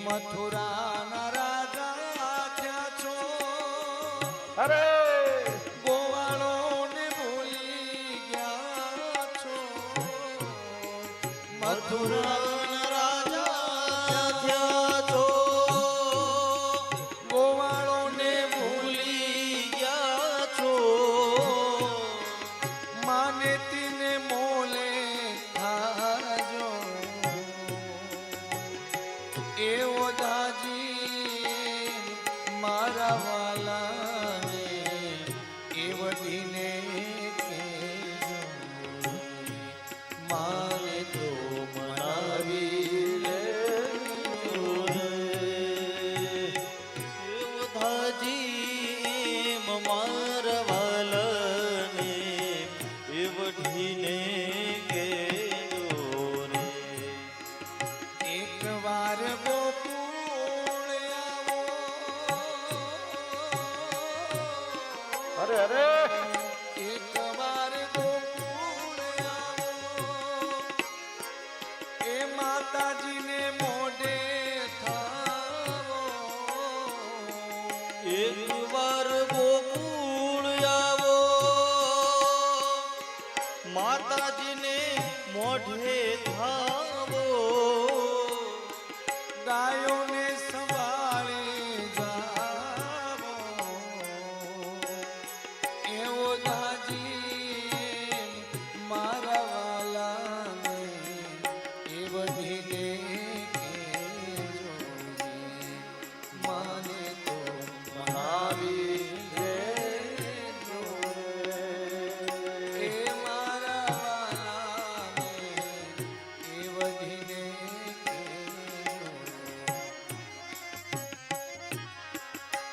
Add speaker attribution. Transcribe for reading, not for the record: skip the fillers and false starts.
Speaker 1: મથુરાના રાજા થયા છો
Speaker 2: અરે
Speaker 1: ગોવાળોને ભૂલી ગયા છો મથુરાના રાજા થયા છો ગોવાળોને ભૂલી ગયા છો માનેતીને મોલે થાજો એવો દાજી મારા વાલાને એવડીને કહેજો મારે તો મનાવી લેજો એવો દાજી મારા વાલાને એવડીને કહેજો રે એક વાર
Speaker 2: અરે અરે
Speaker 1: એક વાર ગોકુળ આવો એ માતાજીને મોઢે થાવો એક વાર ગોકુળ આવો માતાજીને મોઢે થાવો ગાયો